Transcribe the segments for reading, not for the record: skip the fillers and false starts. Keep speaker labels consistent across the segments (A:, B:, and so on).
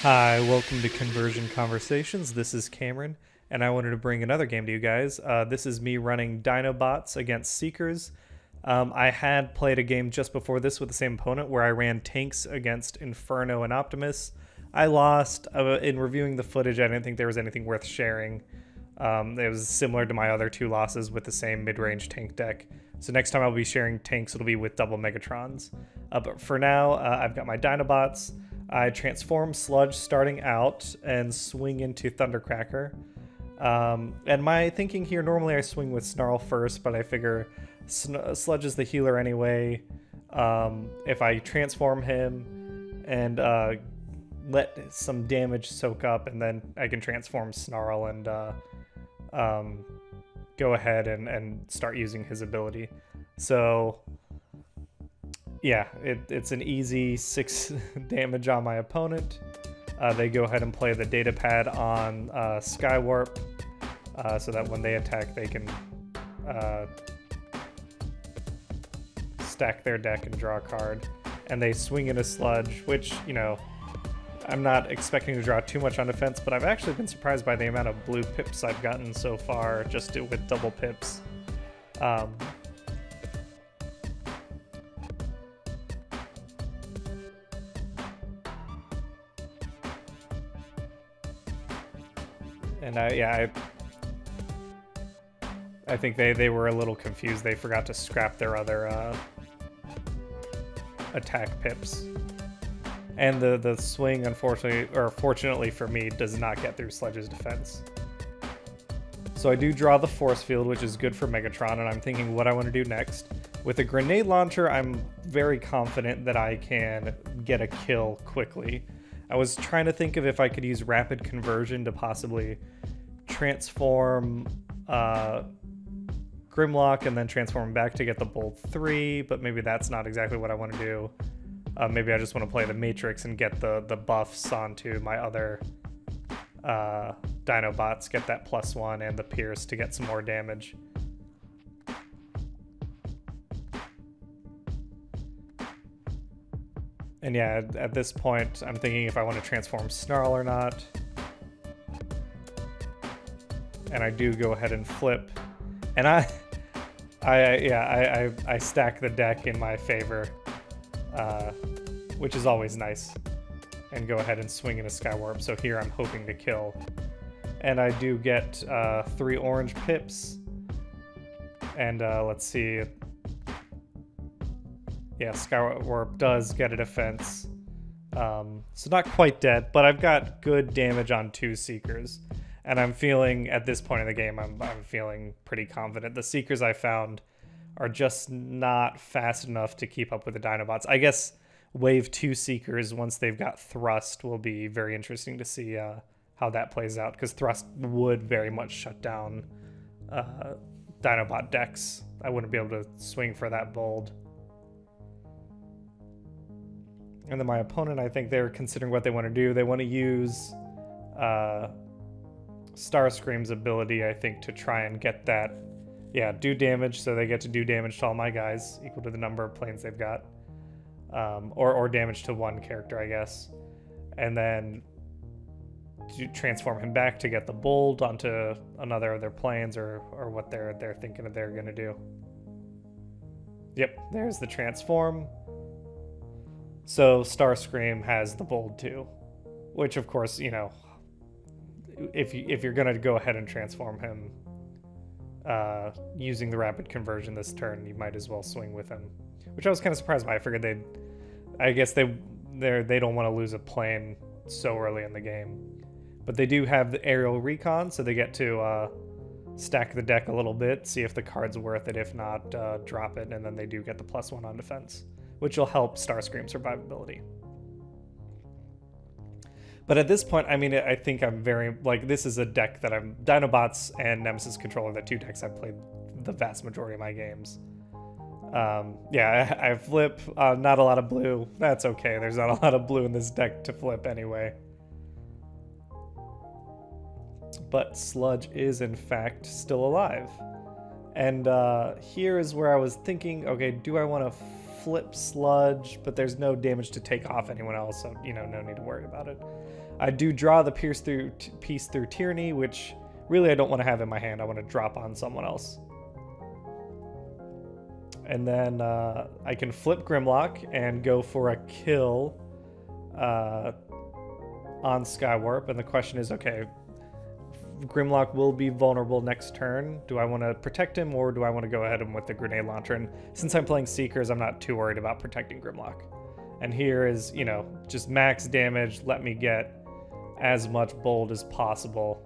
A: Hi, welcome to Conversion Conversations. This is Cameron, and I wanted to bring another game to you guys. This is me running Dinobots against Seekers. I had played a game just before this with the same opponent where I ran tanks against Inferno and Optimus. I lost. In reviewing the footage, I didn't think there was anything worth sharing. It was similar to my other two losses with the same mid-range tank deck. So next time I'll be sharing tanks, it'll be with double Megatrons. But for now, I've got my Dinobots. I transform Sluge starting out and swing into Thundercracker. And my thinking here, normally I swing with Snarl first, but I figure Sluge is the healer anyway. If I transform him and let some damage soak up, and then I can transform Snarl and go ahead and start using his ability. So yeah, it's an easy 6 damage on my opponent. They go ahead and play the data pad on Skywarp, so that when they attack they can stack their deck and draw a card. And they swing in a Sluge, which, you know, I'm not expecting to draw too much on defense, but I've actually been surprised by the amount of blue pips I've gotten so far just with double pips. And I think they were a little confused. They forgot to scrap their other attack pips. And the swing, unfortunately, or fortunately for me, does not get through Sluge's defense. So I do draw the force field, which is good for Megatron, and I'm thinking what I want to do next. With a grenade launcher, I'm very confident that I can get a kill quickly. I was trying to think of if I could use rapid conversion to possibly transform Grimlock and then transform back to get the Bold 3, but maybe that's not exactly what I want to do. Maybe I just want to play the Matrix and get the buffs onto my other Dinobots, get that +1 and the Pierce to get some more damage. And yeah, at this point, I'm thinking if I want to transform Snarl or not. And I do go ahead and flip. And I stack the deck in my favor, which is always nice. And go ahead and swing in a Skywarp. So here I'm hoping to kill. And I do get 3 orange pips. And let's see. Yeah, Skywarp does get a defense. So not quite dead, but I've got good damage on 2 Seekers. And I'm feeling, at this point in the game, I'm feeling pretty confident. The Seekers I found are just not fast enough to keep up with the Dinobots. I guess Wave 2 Seekers, once they've got Thrust, will be very interesting to see how that plays out, because Thrust would very much shut down Dinobot decks. I wouldn't be able to swing for that Bold. And then my opponent, I think they're considering what they want to do. They want to use Starscream's ability, I think, to try and get that, do damage, so they get to do damage to all my guys, equal to the number of planes they've got. Or damage to one character, I guess. And then to transform him back to get the Bold onto another of their planes, or what they're thinking of they're going to do. Yep, there's the transform. So Starscream has the Bold too, which of course, you know, if you're gonna go ahead and transform him using the rapid conversion this turn, you might as well swing with him. Which I was kind of surprised by. I figured I guess they don't want to lose a plane so early in the game, but they do have the aerial recon, so they get to stack the deck a little bit, see if the card's worth it. If not, drop it, and then they do get the +1 on defense, which will help Starscream survivability. But at this point, I mean, I think I'm very, like, this is a deck that Dinobots and Nemesis Control are the 2 decks I've played the vast majority of my games. Yeah, I flip, not a lot of blue. That's okay, there's not a lot of blue in this deck to flip anyway. But Sluge is, in fact, still alive. And here is where I was thinking, okay, do I want to flip Sluge? But there's no damage to take off anyone else, so, you know, no need to worry about it. I do draw the piece through Tyranny, which really I don't want to have in my hand. I want to drop on someone else. And then I can flip Grimlock and go for a kill on Skywarp. And the question is, okay, Grimlock will be vulnerable next turn. Do I want to protect him, or do I want to go ahead and with the grenade launcher? And since I'm playing Seekers, I'm not too worried about protecting Grimlock. And here is, you know, just max damage. Let me get as much bold as possible,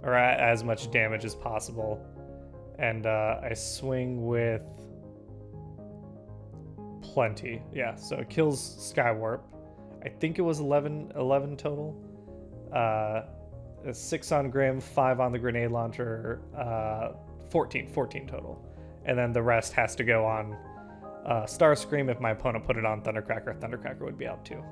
A: or as much damage as possible. And I swing with plenty. Yeah, so it kills Skywarp. I think it was 11 total. 6 on Grim, 5 on the grenade launcher, 14 total. And then the rest has to go on Starscream. If my opponent put it on Thundercracker, Thundercracker would be out too.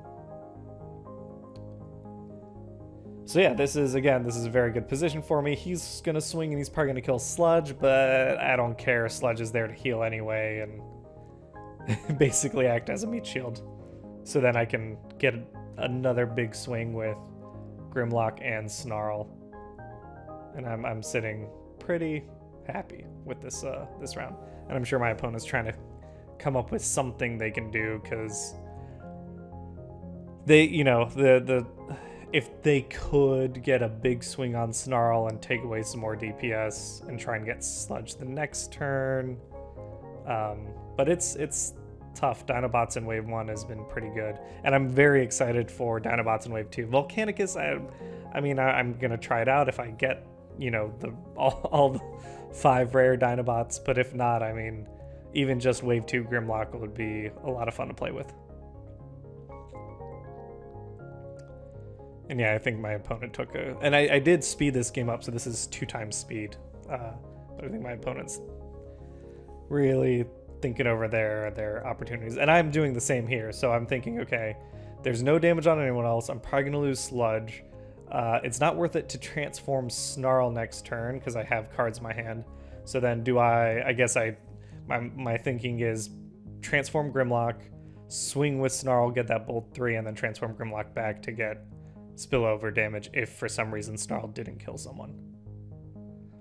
A: So yeah, this is a very good position for me. He's gonna swing and he's probably gonna kill Sludge, but I don't care. Sludge is there to heal anyway and basically act as a meat shield. So then I can get another big swing with Grimlock and Snarl, and I'm sitting pretty happy with this this round. And I'm sure my opponent's trying to come up with something they can do, because they, you know, if they could get a big swing on Snarl and take away some more DPS and try and get Sludge the next turn, but it's tough. Dinobots in Wave 1 has been pretty good, and I'm very excited for Dinobots in Wave 2. Volcanicus, I mean, I'm gonna try it out if I get, you know, all the 5 rare Dinobots, but if not, I mean, even just Wave 2 Grimlock would be a lot of fun to play with. And yeah, I think my opponent took and I did speed this game up, so this is 2 times speed, but I think my opponent's really thinking over their opportunities, and I'm doing the same here. So I'm thinking, okay, there's no damage on anyone else. I'm probably gonna lose Sludge. It's not worth it to transform Snarl next turn because I have cards in my hand. So then I guess my thinking is transform Grimlock, swing with Snarl, get that Bolt 3, and then transform Grimlock back to get spillover damage if for some reason Snarl didn't kill someone.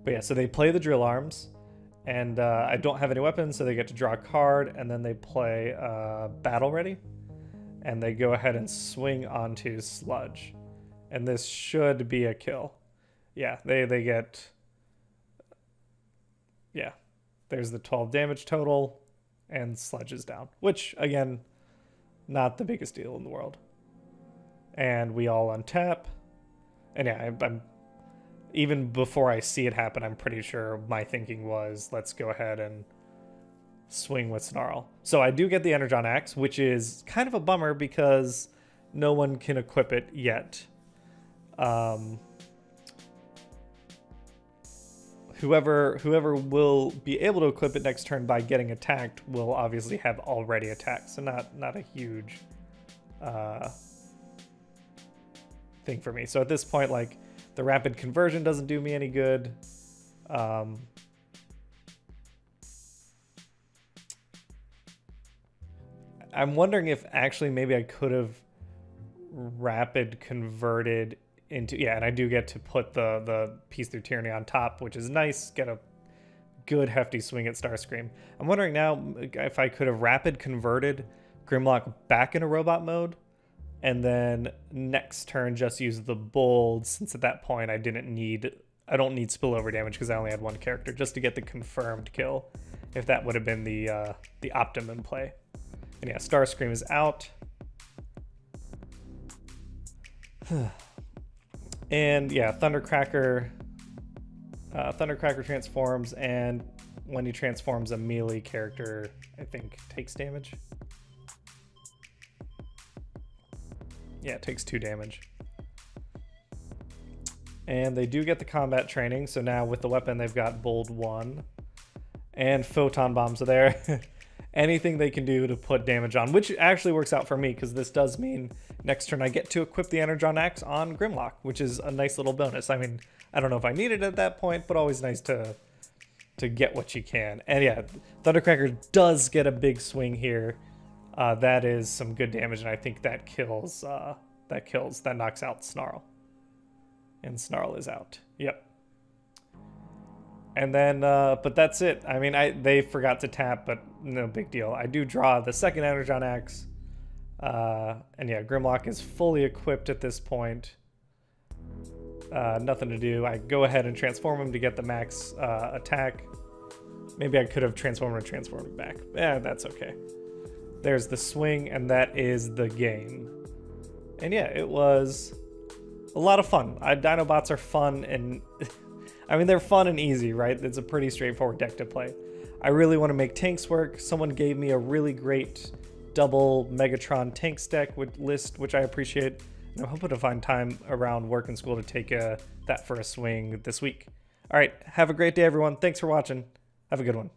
A: But yeah, so they play the drill arms. And I don't have any weapons, so they get to draw a card, and then they play Battle Ready, and they go ahead and swing onto Sludge. And this should be a kill. Yeah, they get... Yeah, there's the 12 damage total, and Sludge is down. Which, again, not the biggest deal in the world. And we all untap. And yeah, I'm even before I see it happen, I'm pretty sure my thinking was, let's go ahead and swing with Snarl. So I do get the Energon Axe, which is kind of a bummer because no one can equip it yet. Whoever will be able to equip it next turn by getting attacked will obviously have already attacked, so not a huge thing for me. So at this point, like, the rapid conversion doesn't do me any good. I'm wondering if actually maybe I could have rapid converted into... Yeah, and I do get to put the piece through Tyranny on top, which is nice. Get a good hefty swing at Starscream. I'm wondering now if I could have rapid converted Grimlock back into robot mode, and then next turn just use the Bold, since at that point I don't need spillover damage because I only had one character, just to get the confirmed kill, if that would have been the optimum play. And yeah, Starscream is out. And yeah, Thundercracker transforms, and when he transforms, a melee character, I think, takes damage. Yeah, it takes 2 damage. And they do get the combat training, so now with the weapon they've got Bold 1. And Photon Bombs are there. Anything they can do to put damage on, which actually works out for me, because this does mean next turn I get to equip the Energon Axe on Grimlock, which is a nice little bonus. I mean, I don't know if I need it at that point, but always nice to get what you can. And yeah, Thundercracker does get a big swing here. That is some good damage, and I think that kills that kills, that knocks out Snarl. And Snarl is out. Yep. And then, but that's it. I mean, they forgot to tap, but no big deal. I do draw the second Energon Axe. And yeah, Grimlock is fully equipped at this point. Nothing to do. I go ahead and transform him to get the max attack. Maybe I could have transformed and transformed him back. Yeah, that's okay. There's the swing, and that is the game. And yeah, it was a lot of fun. Dinobots are fun, and I mean, they're fun and easy, right? It's a pretty straightforward deck to play. I really want to make tanks work. Someone gave me a really great double Megatron tanks deck list, which I appreciate. And I'm hoping to find time around work and school to take that for a swing this week. All right, have a great day, everyone. Thanks for watching. Have a good one.